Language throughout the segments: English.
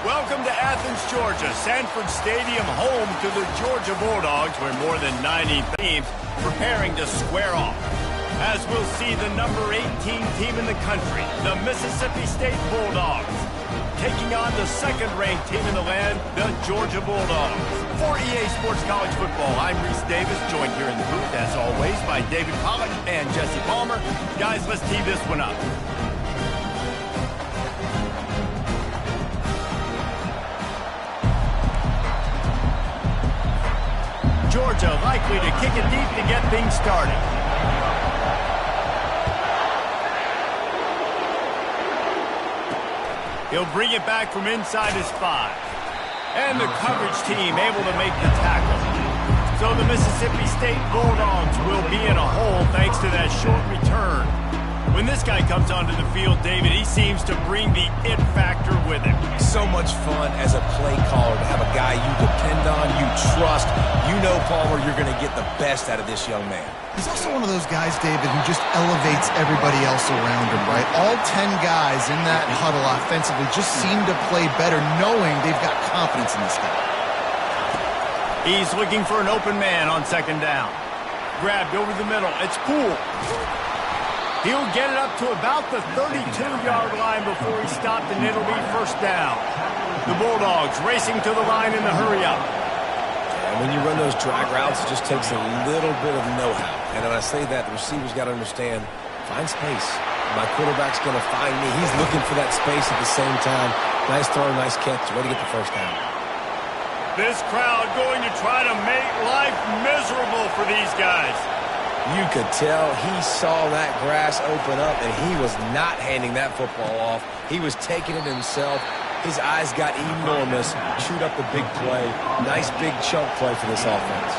Welcome to Athens, Georgia, Sanford Stadium, home to the Georgia Bulldogs, where more than 90 teams preparing to square off. As we'll see the number 18 team in the country, the Mississippi State Bulldogs, taking on the second-ranked team in the land, the Georgia Bulldogs. For EA Sports College Football, I'm Reese Davis, joined here in the booth, as always, by David Pollack and Jesse Palmer. Guys, let's tee this one up. Georgia likely to kick it deep to get things started. He'll bring it back from inside his 5. And the coverage team able to make the tackle. So the Mississippi State Bulldogs will be in a hole thanks to that short return. When this guy comes onto the field, David, he seems to bring the it factor with him. So much fun as a play caller to have a guy you depend on, you trust. You know, Palmer, you're going to get the best out of this young man. He's also one of those guys, David, who just elevates everybody else around him, right? All 10 guys in that huddle offensively just seem to play better knowing they've got confidence in this guy. He's looking for an open man on second down. Grabbed over the middle. It's Poole. He'll get it up to about the 32-yard line before he's stopped, and it'll be first down. The Bulldogs racing to the line in the hurry-up. And when you run those drag routes, it just takes a little bit of know-how. And when I say that, the receiver's got to understand, find space. My quarterback's going to find me. He's looking for that space at the same time. Nice throw, nice catch. Way to get the first down. This crowd going to try to make life miserable for these guys. You could tell he saw that grass open up, and he was not handing that football off. He was taking it himself. His eyes got enormous, chewed up the big play. Nice big chunk play for this offense.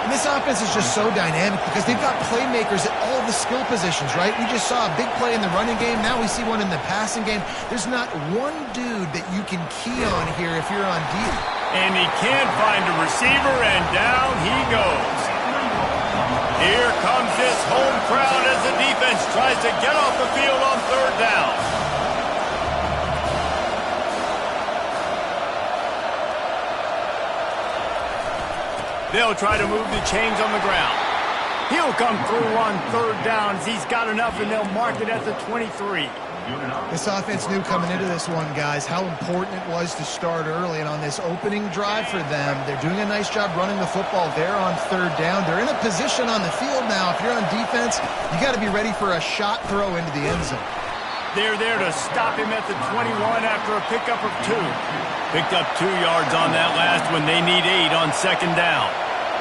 And this offense is just so dynamic because they've got playmakers at all of the skill positions, right? We just saw a big play in the running game. Now we see one in the passing game. There's not one dude that you can key on here if you're on D. And he can't find a receiver, and down he goes. Here comes this home crowd as the defense tries to get off the field on third down. They'll try to move the chains on the ground. He'll come through on third downs. He's got enough, and they'll mark it at the 23. This offense knew coming into this one, guys, how important it was to start early. And on this opening drive for them, they're doing a nice job running the football there on third down. They're in a position on the field now. If you're on defense, you got to be ready for a shot throw into the end zone. They're there to stop him at the 21 after a pickup of 2. Picked up 2 yards on that last one. They need 8 on second down.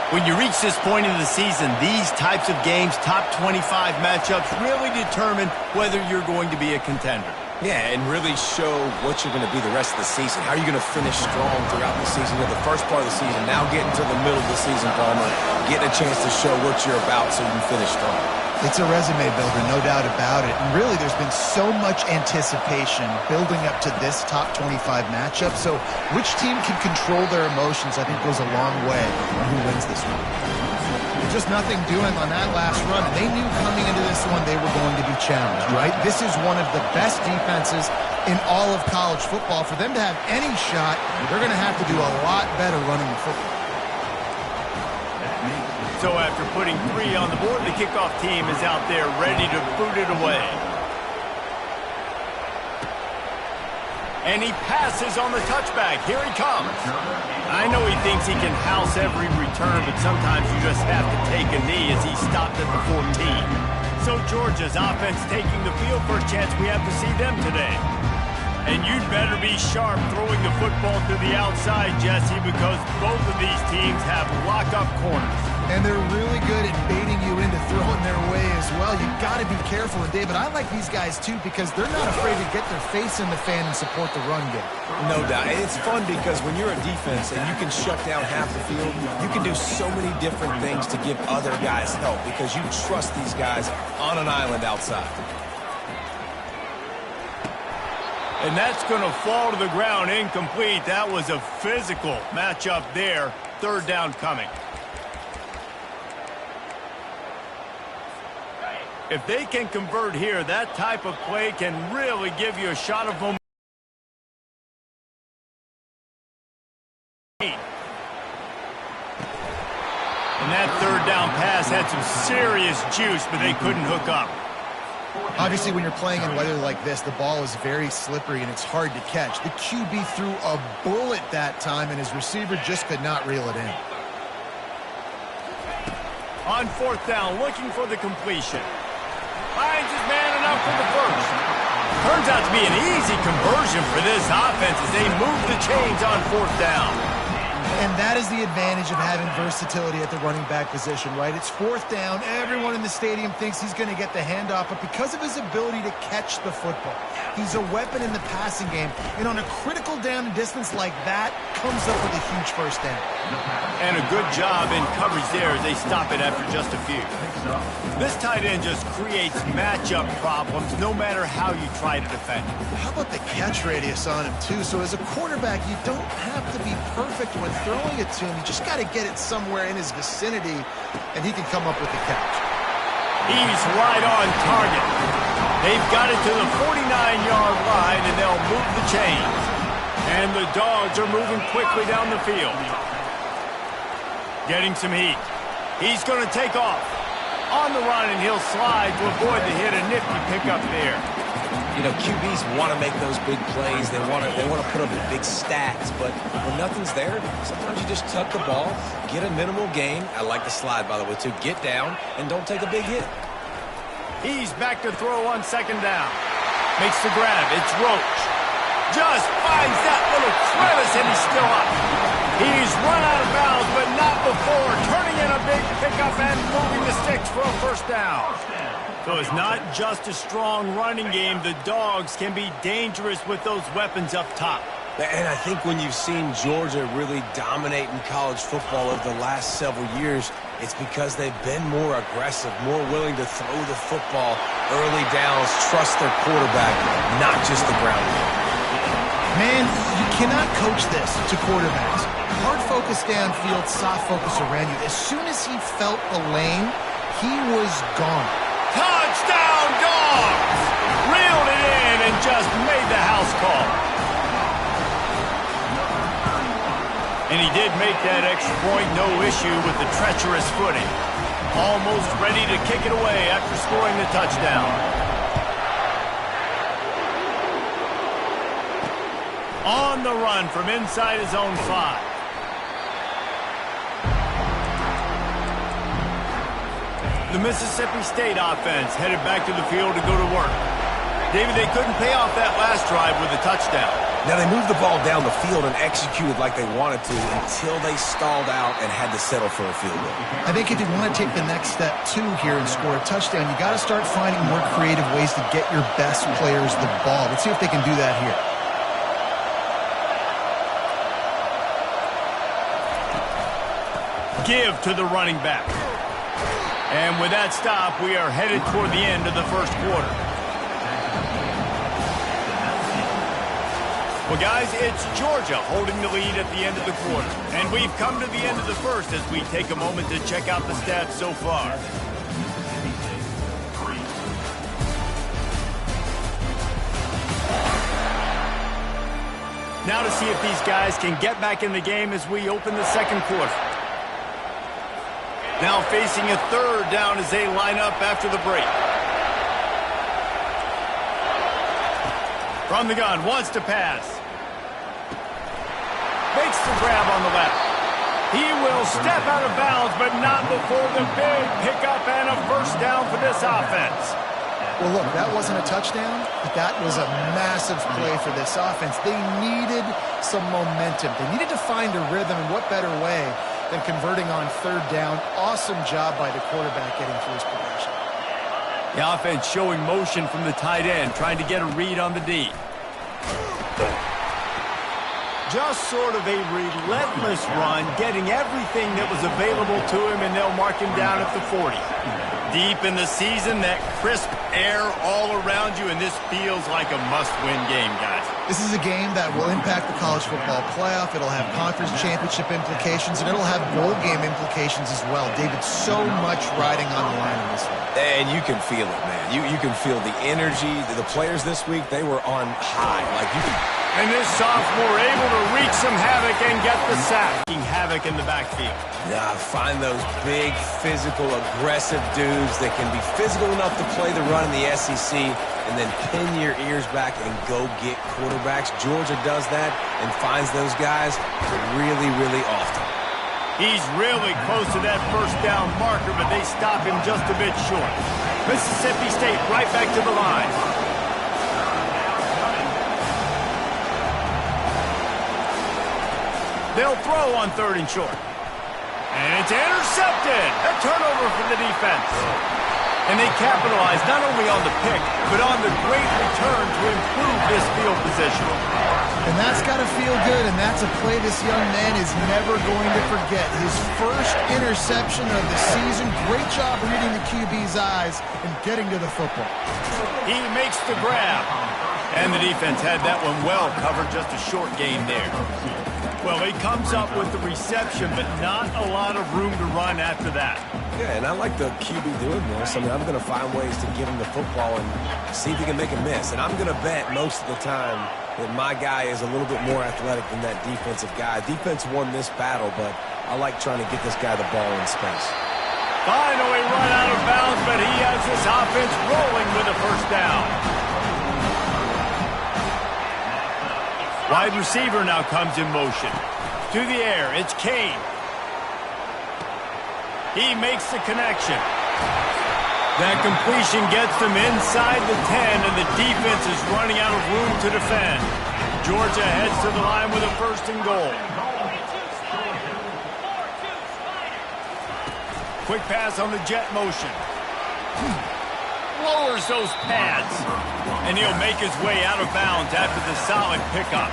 When you reach this point in the season, these types of games, top 25 matchups, really determine whether you're going to be a contender. Yeah, and really show what you're going to be the rest of the season. How are you going to finish strong throughout the season? You know, the first part of the season, now getting to the middle of the season, Palmer, getting a chance to show what you're about so you can finish strong. It's a resume builder, no doubt about it. And really, there's been so much anticipation building up to this top 25 matchup. So which team can control their emotions, I think, goes a long way on who wins this one. Just nothing doing on that last run. And they knew coming into this one they were going to be challenged, right? This is one of the best defenses in all of college football. For them to have any shot, they're going to have to do a lot better running the football. So after putting 3 on the board, the kickoff team is out there ready to boot it away. And he passes on the touchback. Here he comes. I know he thinks he can house every return, but sometimes you just have to take a knee as he stopped at the 14. So Georgia's offense taking the field for a chance. We have to see them today. And you'd better be sharp throwing the football to the outside, Jesse, because both of these teams have lock-up corners. And they're really good at baiting you into throwing their way as well. You've got to be careful. And, David, I like these guys, too, because they're not afraid to get their face in the fan and support the run game. No doubt. It's fun because when you're a defense and you can shut down half the field, you can do so many different things to give other guys help because you trust these guys on an island outside. And that's going to fall to the ground incomplete. That was a physical matchup there. Third down coming. If they can convert here, that type of play can really give you a shot of momentum. And that third down pass had some serious juice, but they couldn't hook up. Obviously, when you're playing in weather like this, the ball is very slippery and it's hard to catch. The QB threw a bullet that time, and his receiver just could not reel it in. On fourth down, looking for the completion. Finds his man enough for the first. Turns out to be an easy conversion for this offense as they move the chains on fourth down. And that is the advantage of having versatility at the running back position, right? It's fourth down. Everyone in the stadium thinks he's going to get the handoff, but because of his ability to catch the football, he's a weapon in the passing game. And on a critical down and distance like that, comes up with a huge first down. And a good job in coverage there as they stop it after just a few. This tight end just creates matchup problems no matter how you try to defend him. How about the catch radius on him, too? So as a quarterback, you don't have to be perfect when throwing it to him. You just got to get it somewhere in his vicinity, and he can come up with the catch. He's right on target. They've got it to the 49-yard line, and they'll move the chains. And the Dogs are moving quickly down the field. Getting some heat. He's going to take off. On the run, and he'll slide to avoid the hit. A nifty pickup there. You know, QBs want to make those big plays. They want to put up big stats. But when nothing's there, sometimes you just tuck the ball, get a minimal gain. I like the slide, by the way, too. Get down and don't take a big hit. He's back to throw on second down. Makes the grab. It's Roach. Just finds that little crevice, and he's still up. He's run out of bounds, but not before turning in a big pickup and moving the sticks for a first down. So it's not just a strong running game. The Dogs can be dangerous with those weapons up top. And I think when you've seen Georgia really dominate in college football over the last several years, it's because they've been more aggressive, more willing to throw the football early downs, trust their quarterback, not just the ground game. Man, you cannot coach this to quarterbacks. Hard focus downfield, soft focus around you. As soon as he felt the lane, he was gone. Touchdown, Dogs! Reeled it in and just made the house call. And he did make that extra point, no issue with the treacherous footing. Almost ready to kick it away after scoring the touchdown. On the run from inside his own 5. The Mississippi State offense headed back to the field to go to work. David, they couldn't pay off that last drive with a touchdown. Now, they moved the ball down the field and executed like they wanted to until they stalled out and had to settle for a field goal. I think if you want to take the next step, too, here and score a touchdown, you got to start finding more creative ways to get your best players the ball. Let's see if they can do that here. Give to the running back. And with that stop, we are headed toward the end of the first quarter. Well, guys, it's Georgia holding the lead at the end of the quarter. And we've come to the end of the first as we take a moment to check out the stats so far. Now to see if these guys can get back in the game as we open the second quarter. Now facing a third down as they line up after the break. From the gun, wants to pass. Makes the grab on the left. He will step out of bounds, but not before the big pickup and a first down for this offense. Well, look, that wasn't a touchdown, but that was a massive play for this offense. They needed some momentum. They needed to find a rhythm, and what better way than converting on third down. Awesome job by the quarterback getting through his progression. The offense showing motion from the tight end, trying to get a read on the D. Just sort of a relentless run, getting everything that was available to him, and they'll mark him down at the 40. Deep in the season, that crisp air all around you, and this feels like a must-win game, guys. This is a game that will impact the college football playoff. It'll have conference championship implications, and it'll have bowl game implications as well. David, so much riding on the line in this one. And you can feel it, man. You can feel the energy. The players this week, they were on high. Like, And this sophomore able to wreak some havoc and get the sack. Havoc in the backfield. Yeah, find those big, physical, aggressive dudes that can be physical enough to play the run in the SEC and then pin your ears back and go get quarterbacks. Georgia does that and finds those guys really, really often. He's really close to that first down marker, but they stop him just a bit short. Mississippi State right back to the line. They'll throw on 3rd and short. And it's intercepted. A turnover for the defense. And they capitalize not only on the pick, but on the great return to improve this field position. And that's got to feel good, and that's a play this young man is never going to forget. His first interception of the season. Great job reading the QB's eyes and getting to the football. He makes the grab. And the defense had that one well covered, just a short gain there. Well, he comes up with the reception, but not a lot of room to run after that. Yeah, and I like the QB doing this. I mean, I'm going to find ways to give him the football and see if he can make a miss. And I'm going to bet most of the time that my guy is a little bit more athletic than that defensive guy. Defense won this battle, but I like trying to get this guy the ball in space. Finally run out of bounds, but he has this offense rolling with a first down. Wide receiver now comes in motion. To the air, it's Kane. He makes the connection. That completion gets them inside the 10, and the defense is running out of room to defend. Georgia heads to the line with a 1st and goal. Quick pass on the jet motion. Lowers those pads. And he'll make his way out of bounds after the solid pickup.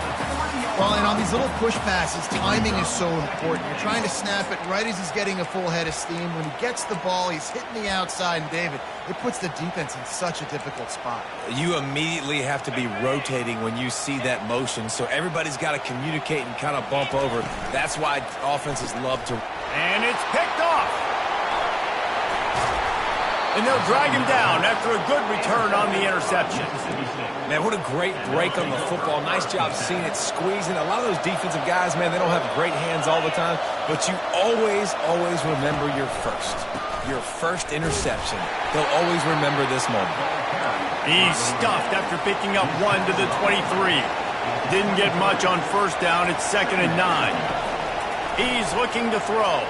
Well, and on these little push passes, timing is so important. You're trying to snap it right as he's getting a full head of steam. When he gets the ball, he's hitting the outside, and David, it puts the defense in such a difficult spot. You immediately have to be rotating when you see that motion, so everybody's got to communicate and kind of bump over. That's why offenses love to... And it's picked off. And they'll drag him down after a good return on the interception. Man, what a great break on the football. Nice job seeing it squeezing. A lot of those defensive guys, man, they don't have great hands all the time, but you always remember your first interception. They'll always remember this moment. He's stuffed after picking up 1 to the 23. Didn't get much on 1st down. It's 2nd and 9. He's looking to throw.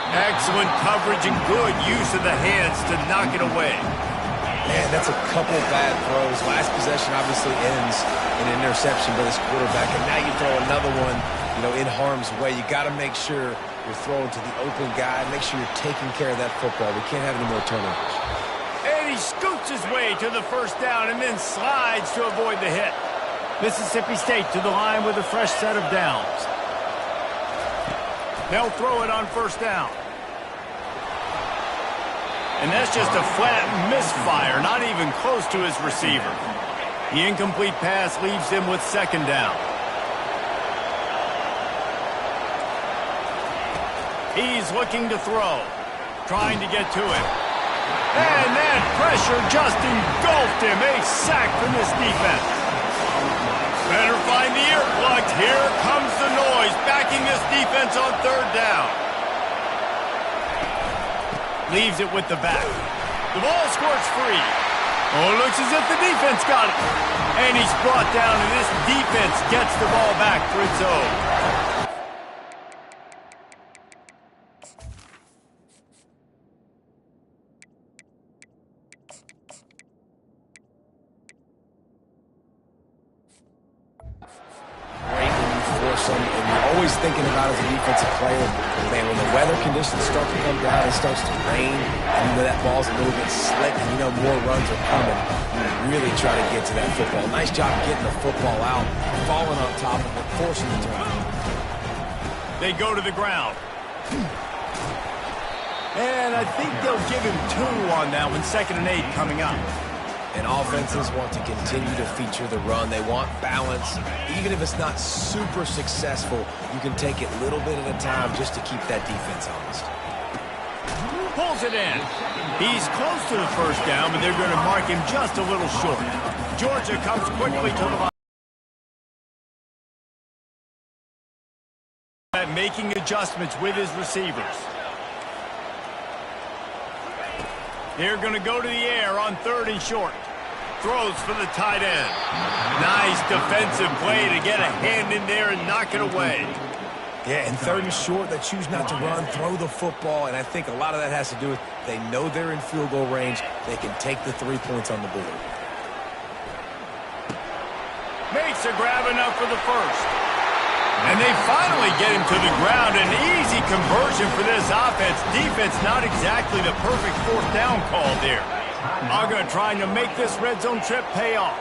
Excellent coverage and good use of the hands to knock it away. Man, that's a couple bad throws. Last possession obviously ends in an interception by this quarterback, and now you throw another one, in harm's way. You got to make sure you're throwing to the open guy. Make sure you're taking care of that football. We can't have any more turnovers. And he scoots his way to the 1st down and then slides to avoid the hit. Mississippi State to the line with a fresh set of downs. They'll throw it on 1st down. And that's just a flat misfire, not even close to his receiver. The incomplete pass leaves him with 2nd down. He's looking to throw, trying to get to it. And that pressure just engulfed him. A sack from this defense. Better find the earplugs. Here comes the noise, backing this defense on 3rd down. Leaves it with the back. The ball squirts free. Oh, looks as if the defense got it. And he's brought down, and this defense gets the ball back for its own. And you're always thinking about as a defensive player, man, when the weather conditions start to come down, it starts to rain, and that ball's a little bit slick, and more runs are coming, you really try to get to that football. Nice job getting the football out, falling on top of it, forcing the turnover. They go to the ground. And I think they'll give him 2 on that one, 2nd and 8 coming up. And offenses want to continue to feature the run. They want balance. Even if it's not super successful, you can take it little bit at a time just to keep that defense honest. Pulls it in. He's close to the 1st down, but they're going to mark him just a little short. Georgia comes quickly to the line. making adjustments with his receivers. They're going to go to the air on 3rd and short. Throws for the tight end. Nice defensive play to get a hand in there and knock it away. Yeah, and 3rd and short, they choose not to run, throw the football, and I think a lot of that has to do with they know they're in field goal range. They can take the 3 points on the board. Makes a grab enough for the first. And they finally get him to the ground. An easy conversion for this offense. Defense not exactly the perfect 4th down call there. Aga trying to make this red zone trip pay off.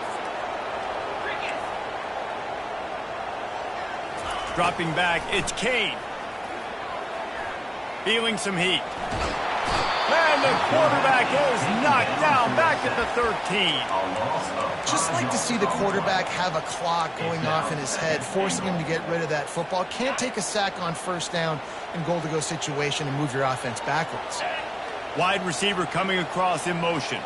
Dropping back, it's Kane. Feeling some heat. And the quarterback is knocked down back at the 13. Just like to see the quarterback have a clock going off in his head, forcing him to get rid of that football. Can't take a sack on 1st down in goal-to-go situation and move your offense backwards. Wide receiver coming across in motion.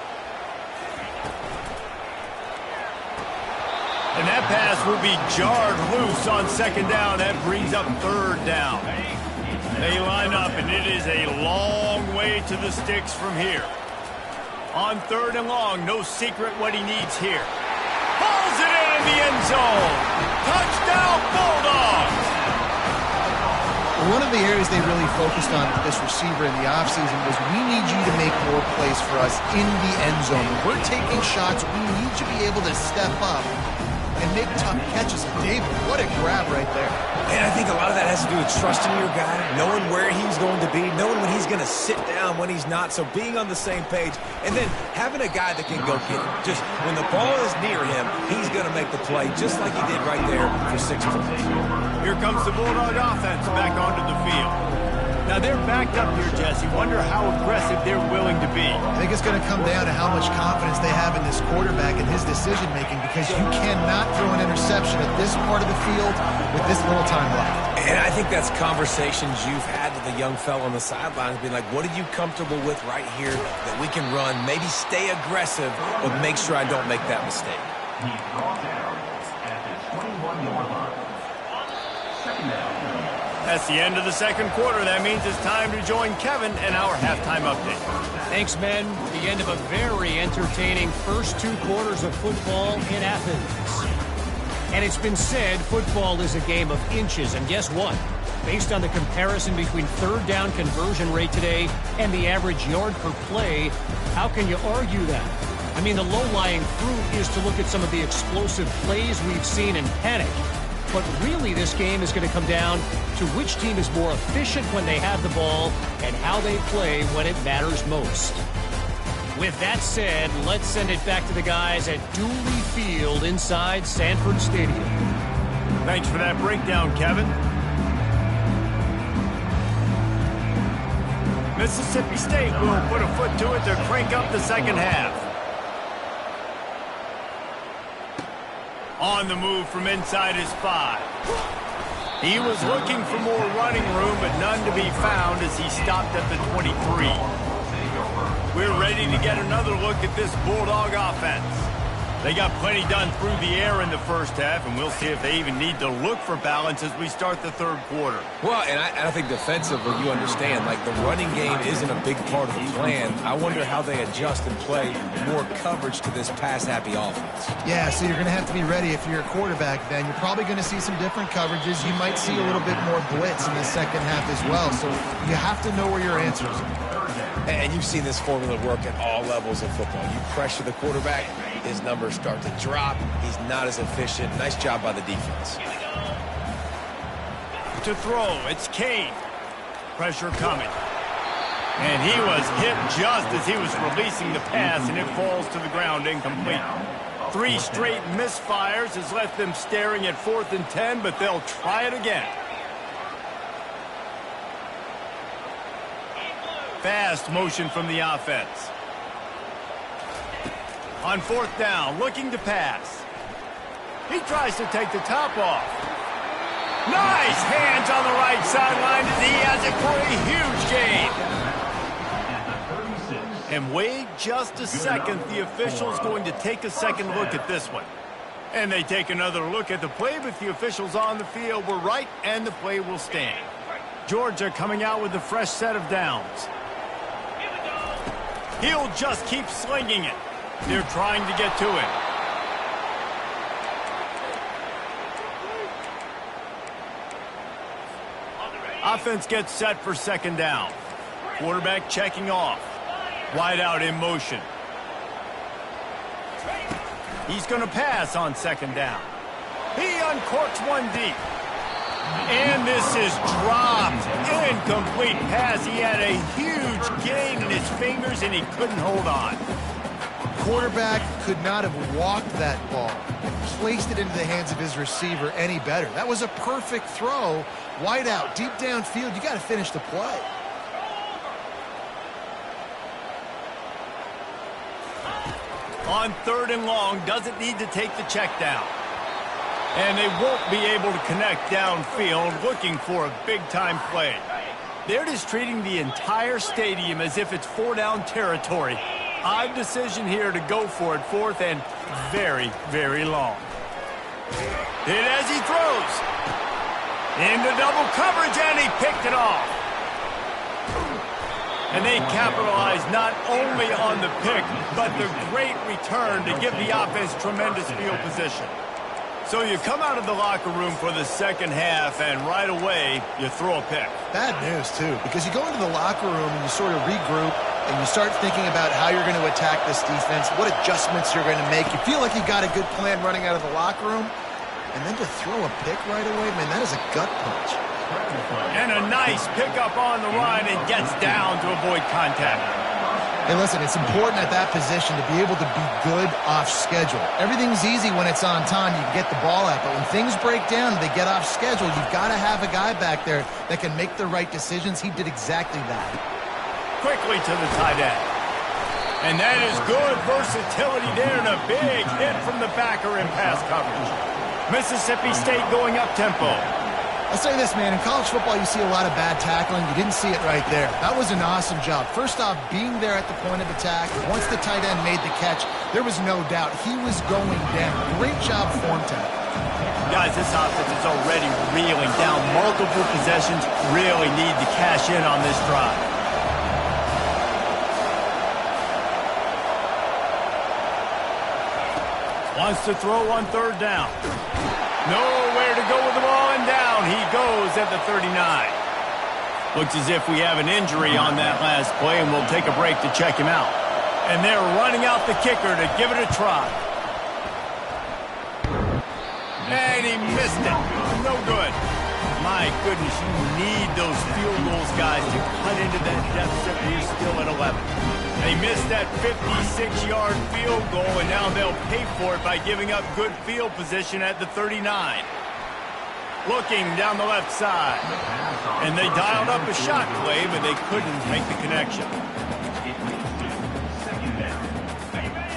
And that pass will be jarred loose on 2nd down. That brings up 3rd down. They line up, and it is a long way to the sticks from here. On 3rd and long, no secret what he needs here. Pulls it in the end zone. Touchdown, Bulldogs! One of the areas they really focused on with this receiver in the offseason was we need you to make more plays for us in the end zone. When we're taking shots, we need to be able to step up and make tough catches. David, what a grab right there. And I think a lot of that has to do with trusting your guy, knowing where he's going to be, knowing when he's going to sit down, when he's not, so being on the same page, and then having a guy that can go get it. Just when the ball is near him, he's going to make the play, just like he did right there for 6 points. Here comes the Bulldog offense back onto the field. Now they're backed up here, Jesse. Wonder how aggressive they're willing to be. I think it's going to come down to how much confidence they have in this quarterback and his decision-making, because you cannot throw an interception at this part of the field with this little time left. And I think that's conversations you've had with the young fella on the sidelines, being like, what are you comfortable with right here that we can run? Maybe stay aggressive, but make sure I don't make that mistake. He brought down at the 21-yard line. 2nd down. That's the end of the 2nd quarter. That means it's time to join Kevin in our halftime update. Thanks, men. The end of a very entertaining first 2 quarters of football in Athens. And it's been said football is a game of inches. And guess what? Based on the comparison between 3rd down conversion rate today and the average yard per play, how can you argue that? I mean, the low-lying fruit is to look at some of the explosive plays we've seen and panic. But really, this game is going to come down to which team is more efficient when they have the ball and how they play when it matters most. With that said, let's send it back to the guys at Dooley Field inside Sanford Stadium. Thanks for that breakdown, Kevin. Mississippi State will put a foot to it to crank up the 2nd half. On the move from inside his 5. He was looking for more running room, but none to be found as he stopped at the 23. We're ready to get another look at this Bulldog offense. They got plenty done through the air in the 1st half, and we'll see if they even need to look for balance as we start the 3rd quarter. Well, and I think defensively, you understand, like the running game isn't a big part of the plan. I wonder how they adjust and play more coverage to this pass-happy offense. Yeah, so you're going to have to be ready if you're a quarterback then. You're probably going to see some different coverages. You might see a little bit more blitz in the 2nd half as well. So you have to know where your answers are. And you've seen this formula work at all levels of football. You pressure the quarterback, his numbers start to drop. He's not as efficient. Nice job by the defense. To throw, it's Kane. Pressure coming. And he was hit just as he was releasing the pass, and it falls to the ground incomplete. 3 straight misfires has left them staring at 4th and 10, but they'll try it again. Fast motion from the offense. On 4th down, looking to pass. He tries to take the top off. Nice hands on the right sideline as he has it for a huge gain. And wait just a second. The official's going to take a second look at this one. And they take another look at the play, but the officials on the field were right, and the play will stand. Georgia coming out with a fresh set of downs. He'll just keep slinging it. They're trying to get to it. Offense gets set for second down. Quarterback checking off. Wide out in motion. He's going to pass on second down. He uncorks one deep. And this is dropped. Incomplete pass. He had a huge gain in his fingers, and he couldn't hold on. Quarterback could not have walked that ball, placed it into the hands of his receiver any better. That was a perfect throw. Wide out, deep downfield. You got to finish the play. On third and long, doesn't need to take the check down. And they won't be able to connect downfield, looking for a big-time play. They're just treating the entire stadium as if it's four-down territory. Odd decision here to go for it, fourth and very, very long. Hit as he throws. Into double coverage, and he picked it off. And they capitalize not only on the pick, but the great return to give the offense tremendous field position. So you come out of the locker room for the second half, and right away, you throw a pick. Bad news, too, because you go into the locker room and you sort of regroup, and you start thinking about how you're going to attack this defense, what adjustments you're going to make. You feel like you got a good plan running out of the locker room, and then to throw a pick right away, man, that is a gut punch. And a nice pickup on the run, and gets down to avoid contact. Hey, listen, it's important at that position to be able to be good off schedule. Everything's easy when it's on time. You can get the ball out. But when things break down and they get off schedule, you've got to have a guy back there that can make the right decisions. He did exactly that. Quickly to the tight end. And that is good versatility there, and a big hit from the backer in pass coverage. Mississippi State going up-tempo. I'll say this, man. In college football, you see a lot of bad tackling. You didn't see it right there. That was an awesome job. First off, being there at the point of attack. Once the tight end made the catch, there was no doubt he was going down. Great job form tackle. Guys, this offense is already reeling down. Multiple possessions, really need to cash in on this drive. Wants to throw on third down. Nowhere to go with the ball, and down he goes at the 39. Looks as if we have an injury on that last play, and we'll take a break to check him out. And they're running out the kicker to give it a try. And he missed it. No good. My goodness, you need those field goals, guys, to cut into that deficit when you're still at 11. They missed that 56-yard field goal, and now they'll pay for it by giving up good field position at the 39. Looking down the left side. And they dialed up a shot play, but they couldn't make the connection.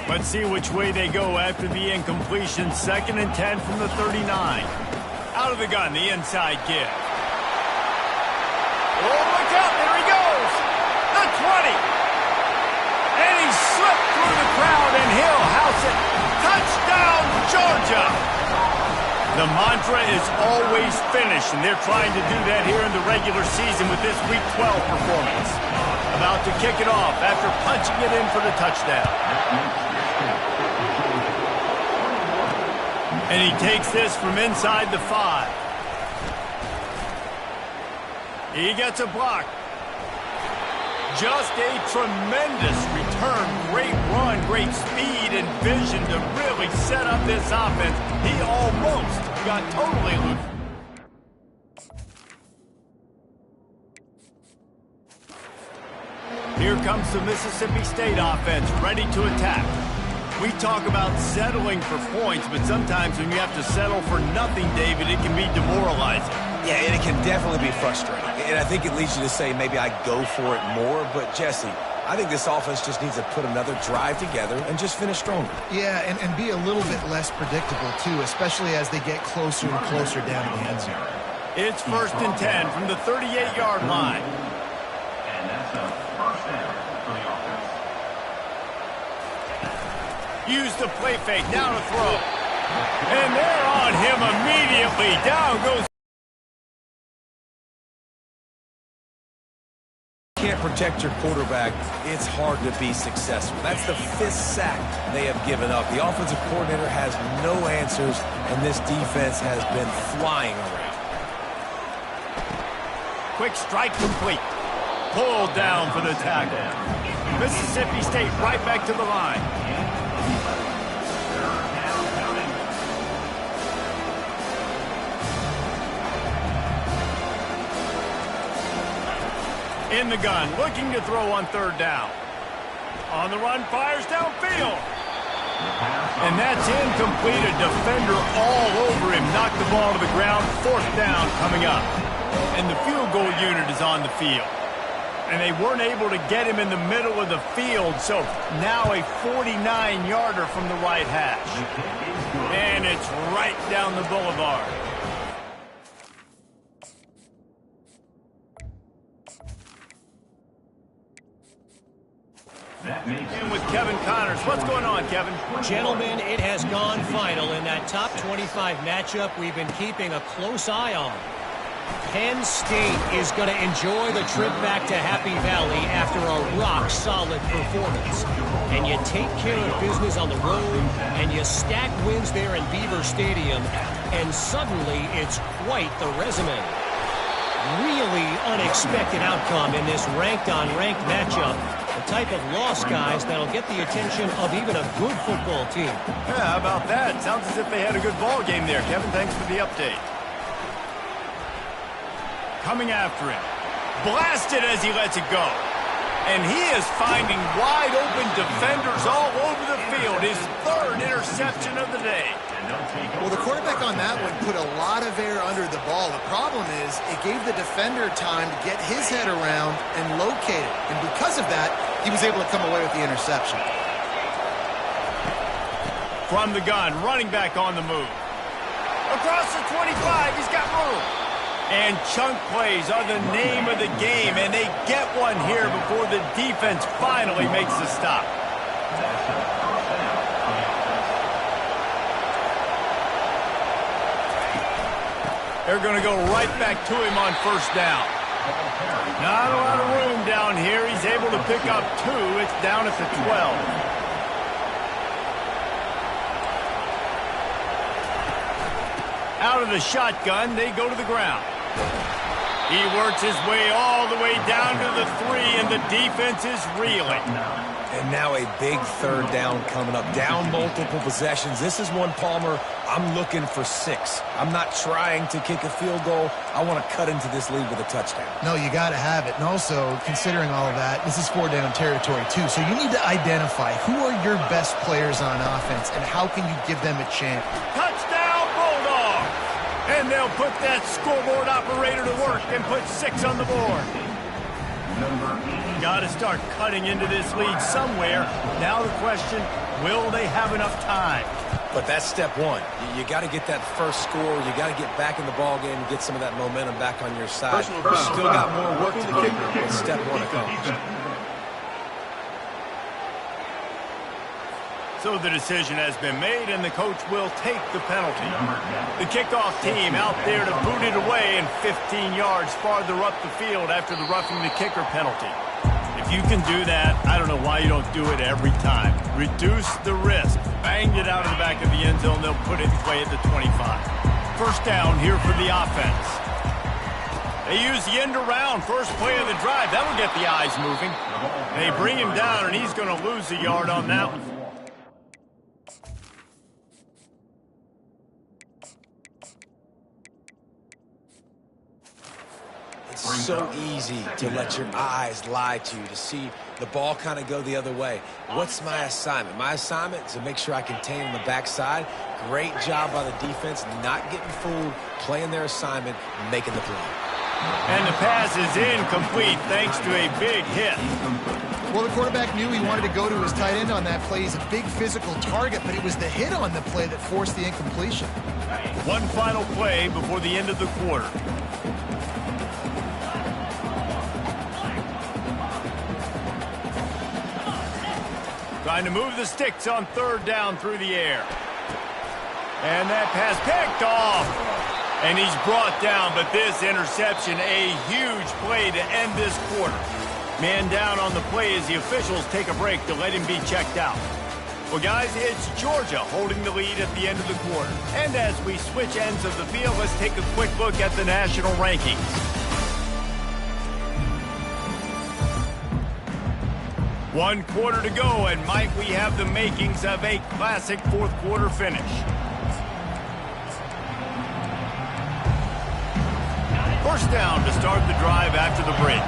Let's see which way they go after the incompletion. 2nd and 10 from the 39. Out of the gun, the inside give. Oh, look out, there he goes. The 20. And he slipped through the crowd, and he'll house it. Touchdown, Georgia! The mantra is always finish, and they're trying to do that here in the regular season with this Week 12 performance. About to kick it off after punching it in for the touchdown. And he takes this from inside the 5. He gets a block. Just a tremendous return. Great run, great speed and vision to really set up this offense. He almost got totally loose. Here comes the Mississippi State offense, ready to attack. We talk about settling for points, but sometimes when you have to settle for nothing, David, it can be demoralizing. Yeah, and it can definitely be frustrating. And I think it leads you to say maybe I go for it more. But, Jesse, I think this offense just needs to put another drive together and just finish stronger. Yeah, and be a little bit less predictable, too, especially as they get closer and closer down to the end zone. It's 1st and 10 from the 38-yard line. And that's a first down for the offense. Use the play fake, now to throw. And they're on him immediately. Down goes can't protect your quarterback, it's hard to be successful. That's the 5th sack they have given up. The offensive coordinator has no answers, and this defense has been flying around. Quick strike complete. Pulled down for the tackle. Mississippi State right back to the line. In the gun, looking to throw on 3rd down. On the run, fires downfield. And that's incomplete. A defender all over him. Knocked the ball to the ground. 4th down coming up. And the field goal unit is on the field. And they weren't able to get him in the middle of the field, so now a 49-yarder from the right hash. And it's right down the boulevard. In with Kevin Connors. What's going on, Kevin? Gentlemen, it has gone final in that top 25 matchup we've been keeping a close eye on. Penn State is going to enjoy the trip back to Happy Valley after a rock-solid performance. And you take care of business on the road, and you stack wins there in Beaver Stadium, and suddenly it's quite the resume. Really unexpected outcome in this ranked-on-ranked matchup. The type of loss, guys, that'll get the attention of even a good football team. Yeah, how about that? Sounds as if they had a good ball game there. Kevin, thanks for the update. Coming after him. Blasted as he lets it go. And he is finding wide-open defenders all over the field. His 3rd interception of the day. Well, the quarterback on that one put a lot of air under the ball. The problem is it gave the defender time to get his head around and locate it. And because of that, he was able to come away with the interception. From the gun, running back on the move. Across the 25, he's got room. And chunk plays are the name of the game, and they get one here before the defense finally makes the stop. They're going to go right back to him on 1st down. Not a lot of room down here. He's able to pick up 2. It's down at the 12. Out of the shotgun, they go to the ground. He works his way all the way down to the 3, and the defense is reeling. And now a big 3rd down coming up. Down multiple possessions. This is one, Palmer, I'm looking for 6. I'm not trying to kick a field goal. I want to cut into this lead with a touchdown. No, you got to have it. And also, considering all of that, this is 4-down territory, too. So you need to identify who are your best players on offense and how can you give them a chance. Touchdown, Bulldogs! And they'll put that scoreboard operator to work and put 6 on the board. Got to start cutting into this lead somewhere. Now the question, will they have enough time? But that's step 1. You got to get that first score. You got to get back in the ball game and get some of that momentum back on your side. Still got more work to do, but step 1 accomplished. So the decision has been made, and the coach will take the penalty. The kickoff team out there to boot it away and 15 yards farther up the field after the roughing the kicker penalty. If you can do that, I don't know why you don't do it every time. Reduce the risk. Banged it out of the back of the end zone. They'll put it away at the 25. 1st down here for the offense. They use the end around. First play of the drive. That will get the eyes moving. They bring him down, and he's going to lose a yard on that one. It's so easy to let your eyes lie to you, to see the ball kind of go the other way. What's my assignment? My assignment is to make sure I contain on the backside. Great job by the defense, not getting fooled, playing their assignment, making the play. And the pass is incomplete thanks to a big hit. Well, the quarterback knew he wanted to go to his tight end on that play. He's a big physical target, but it was the hit on the play that forced the incompletion. One final play before the end of the quarter. Trying to move the sticks on 3rd down through the air. And that pass picked off. And he's brought down, but this interception, a huge play to end this quarter. Man down on the play as the officials take a break to let him be checked out. Well, guys, it's Georgia holding the lead at the end of the quarter. And as we switch ends of the field, let's take a quick look at the national rankings. One quarter to go, and might we have the makings of a classic fourth quarter finish. First down to start the drive after the break.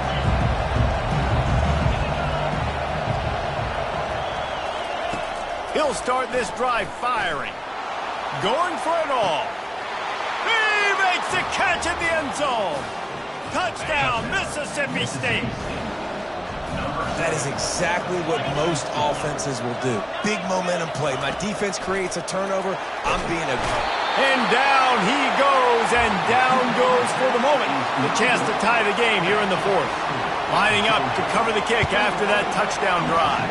He'll start this drive firing. Going for it all. He makes the catch in the end zone. Touchdown, Mississippi State. That is exactly what most offenses will do. Big momentum play. My defense creates a turnover. I'm being a... And down he goes, and down goes for the moment. The chance to tie the game here in the fourth. Lining up to cover the kick after that touchdown drive.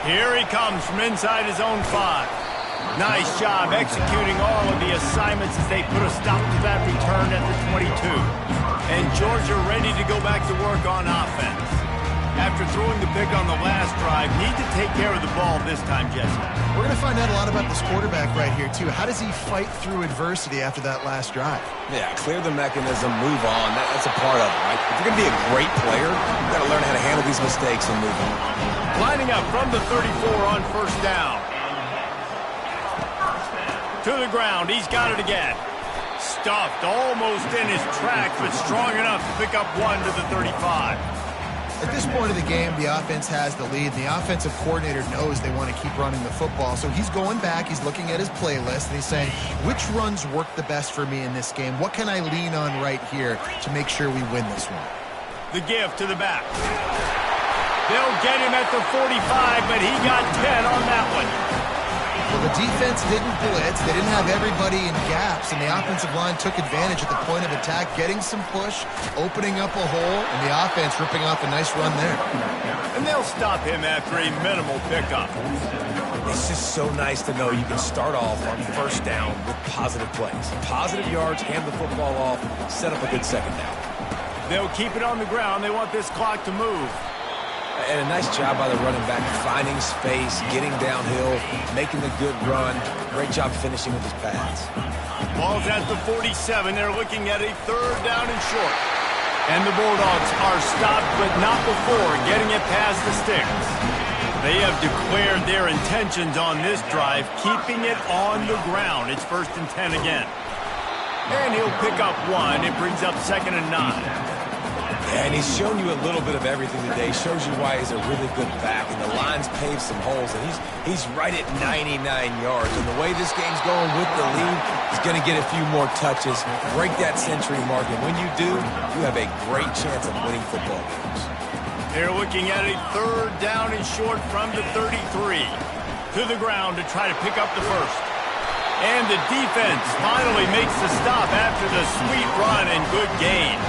Here he comes from inside his own 5. Nice job executing all of the assignments as they put a stop to that return at the 22. And Georgia ready to go back to work on offense. After throwing the pick on the last drive, need to take care of the ball this time, Jesse. We're going to find out a lot about this quarterback right here, too. How does he fight through adversity after that last drive? Yeah, clear the mechanism, move on. That's a part of it, right? If you're going to be a great player, you've got to learn how to handle these mistakes and move on. Lining up from the 34 on first down. To the ground, he's got it again. Stuffed almost in his tracks, but strong enough to pick up one to the 35. At this point of the game, the offense has the lead. The offensive coordinator knows they want to keep running the football. So he's going back, he's looking at his playlist, and he's saying, which runs work the best for me in this game? What can I lean on right here to make sure we win this one? The give to the back. They'll get him at the 45, but he got 10 on that one. Well, the defense didn't blitz. They didn't have everybody in gaps, and the offensive line took advantage at the point of attack, getting some push, opening up a hole, and the offense ripping off a nice run there. And they'll stop him after a minimal pickup. It's just so nice to know you can start off on first down with positive plays. Positive yards, hand the football off, set up a good second down. They'll keep it on the ground. They want this clock to move. And a nice job by the running back, finding space, getting downhill, making a good run. Great job finishing with his pads. Ball's at the 47. They're looking at a third down and short. And the Bulldogs are stopped, but not before getting it past the sticks. They have declared their intentions on this drive, keeping it on the ground. It's 1st and 10 again. And he'll pick up one. It brings up 2nd and 9. And he's shown you a little bit of everything today. Shows you why he's a really good back. And the line's paved some holes. And he's right at 99 yards. And the way this game's going with the lead, he's going to get a few more touches, break that century mark. And when you do, you have a great chance of winning football games. They're looking at a third down and short from the 33. To the ground to try to pick up the first. And the defense finally makes the stop after the sweet run and good gain.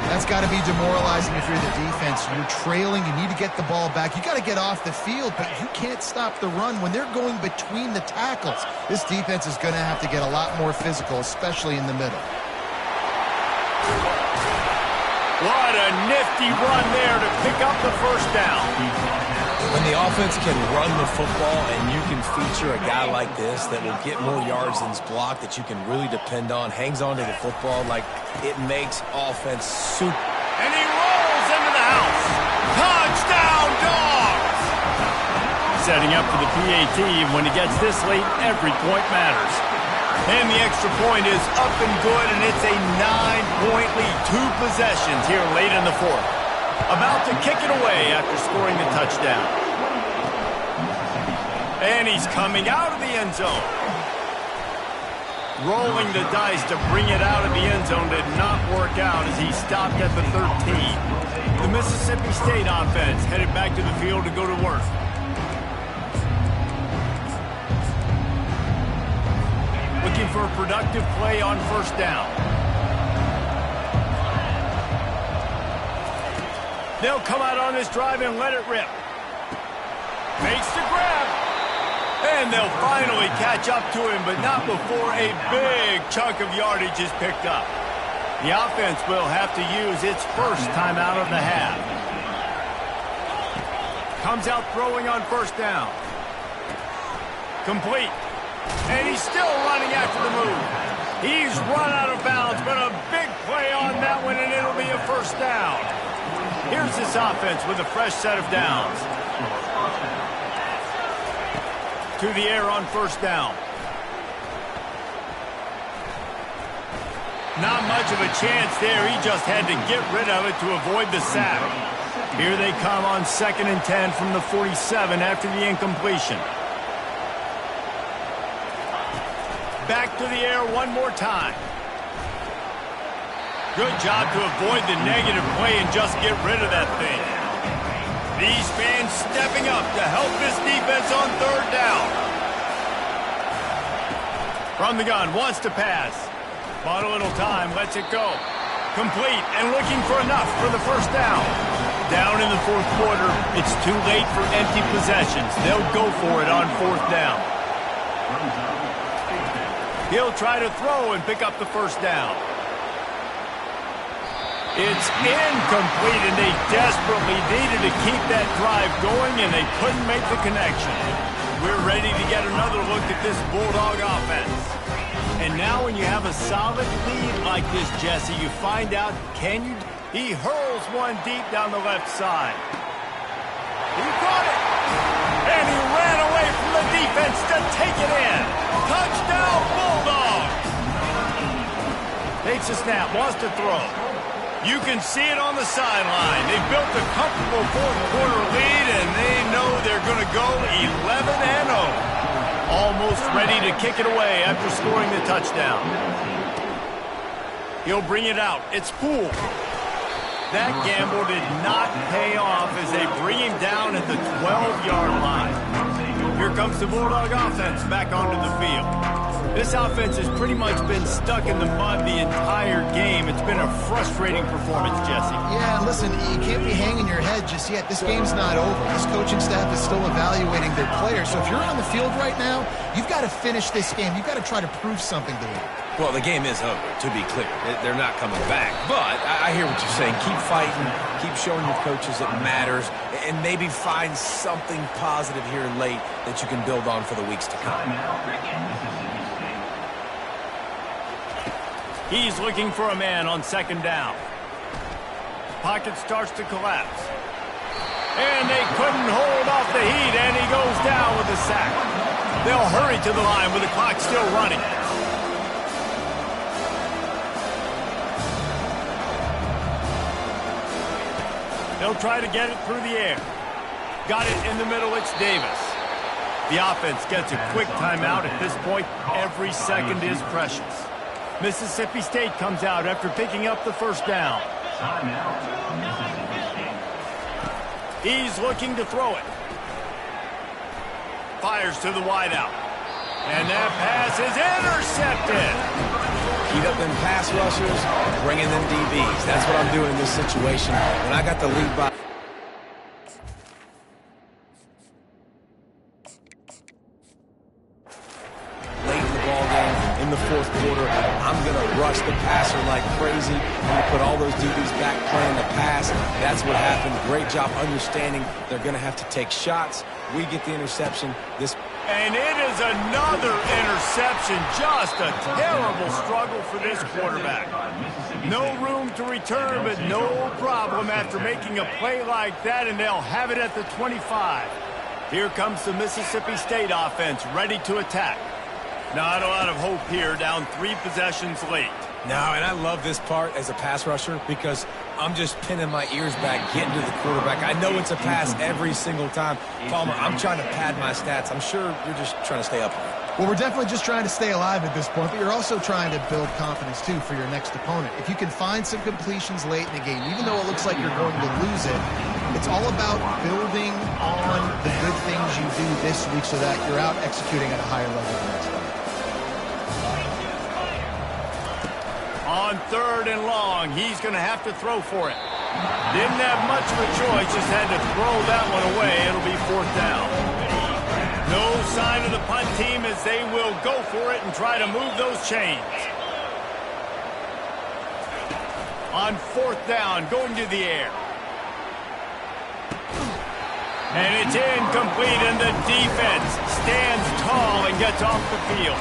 That's got to be demoralizing if you're the defense. You're trailing. You need to get the ball back. You got to get off the field, but you can't stop the run when they're going between the tackles. This defense is going to have to get a lot more physical, especially in the middle. What a nifty run there to pick up the first down. When the offense can run the football and you can feature a guy like this that will get more yards than his block, that you can really depend on, hangs on to the football, like it makes offense super. And he rolls into the house. Touchdown, Dogs! Setting up for the PAT. When he gets this late, every point matters. And the extra point is up and good, and it's a 9-point lead. 2 possessions here late in the fourth. About to kick it away after scoring the touchdown. And he's coming out of the end zone. Rolling the dice to bring it out of the end zone did not work out as he stopped at the 13. The Mississippi State offense headed back to the field to go to work. Looking for a productive play on first down. They'll come out on this drive and let it rip. Makes the grab. And they'll finally catch up to him, but not before a big chunk of yardage is picked up. The offense will have to use its first timeout of the half. Comes out throwing on first down. Complete. And he's still running after the move. He's run out of bounds, but a big play on that one, and it'll be a first down. Here's this offense with a fresh set of downs. To the air on first down. Not much of a chance there. He just had to get rid of it to avoid the sack. Here they come on 2nd and 10 from the 47 after the incompletion. Back to the air one more time. Good job to avoid the negative play and just get rid of that thing. These fans stepping up to help this defense on 3rd down. From the gun, wants to pass. Bought a little time, lets it go. Complete and looking for enough for the first down. Down in the 4th quarter, it's too late for empty possessions. They'll go for it on 4th down. He'll try to throw and pick up the first down. It's incomplete, and they desperately needed to keep that drive going, and they couldn't make the connection. We're ready to get another look at this Bulldog offense. And now when you have a solid lead like this, Jesse, you find out, can you? He hurls one deep down the left side. He caught it! And he ran away from the defense to take it in. Touchdown, Bulldogs! Takes a snap, wants to throw. You can see it on the sideline. They built a comfortable 4th quarter lead, and they know they're going to go 11-0. Almost ready to kick it away after scoring the touchdown. He'll bring it out. It's Poole. That gamble did not pay off as they bring him down at the 12-yard line. Here comes the Bulldog offense back onto the field. This offense has pretty much been stuck in the mud the entire game. It's been a frustrating performance, Jesse. Yeah, listen, you can't be hanging your head just yet. This game's not over. This coaching staff is still evaluating their players. So if you're on the field right now, you've got to finish this game. You've got to try to prove something to them. Well, the game is over, to be clear. They're not coming back. But I hear what you're saying. Keep fighting. Keep showing your coaches it matters. And maybe find something positive here late that you can build on for the weeks to come. He's looking for a man on 2nd down. Pocket starts to collapse. And they couldn't hold off the heat, and he goes down with a sack. They'll hurry to the line with the clock still running. They'll try to get it through the air. Got it in the middle, it's Davis. The offense gets a quick timeout. At this point, every second is precious. Mississippi State comes out after picking up the first down. He's looking to throw it. Fires to the wideout. And that pass is intercepted. Heat up them pass rushers, bring in them DBs. That's what I'm doing in this situation. When I got the lead by... in the 4th quarter, I'm going to rush the passer like crazy. I'm going to put all those DBs back playing the pass. That's what happened. Great job understanding they're going to have to take shots. We get the interception. And it is another interception. Just a terrible struggle for this quarterback. No room to return, but no problem after making a play like that, and they'll have it at the 25. Here comes the Mississippi State offense ready to attack. Not a lot of hope here, down 3 possessions late. No, and I love this part as a pass rusher because I'm just pinning my ears back, getting to the quarterback. I know it's a pass every single time. Palmer, I'm trying to pad my stats. I'm sure you're just trying to stay up here. Well, we're definitely just trying to stay alive at this point, but you're also trying to build confidence, too, for your next opponent. If you can find some completions late in the game, even though it looks like you're going to lose it, it's all about building on the good things you do this week so that you're out executing at a higher level the next time. On 3rd and long, he's going to have to throw for it. Didn't have much of a choice, just had to throw that one away. It'll be 4th down. No sign of the punt team as they will go for it and try to move those chains. On 4th down, going to the air. And it's incomplete, and the defense stands tall and gets off the field.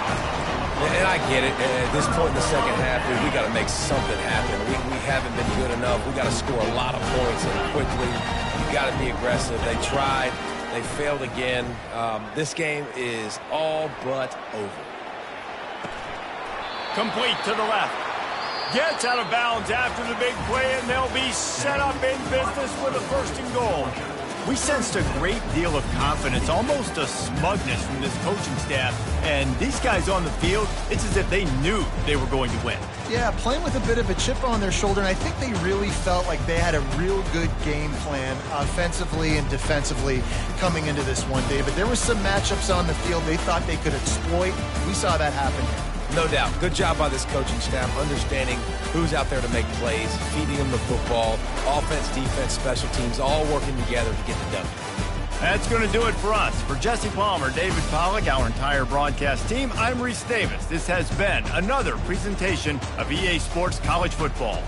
And I get it. At this point in the second half, dude, we got to make something happen. We haven't been good enough. We got to score a lot of points and quickly. You got to be aggressive. They tried. They failed again. This game is all but over. Complete to the left. Gets out of bounds after the big play, and they'll be set up in business with a 1st and goal. We sensed a great deal of confidence, almost a smugness from this coaching staff. And these guys on the field, it's as if they knew they were going to win. Yeah, playing with a bit of a chip on their shoulder, and I think they really felt like they had a real good game plan offensively and defensively coming into this one, David. There were some matchups on the field they thought they could exploit. We saw that happen here. No doubt. Good job by this coaching staff, understanding who's out there to make plays, feeding them the football, offense, defense, special teams, all working together to get the W. That's going to do it for us. For Jesse Palmer, David Pollack, our entire broadcast team, I'm Reese Davis. This has been another presentation of EA Sports College Football.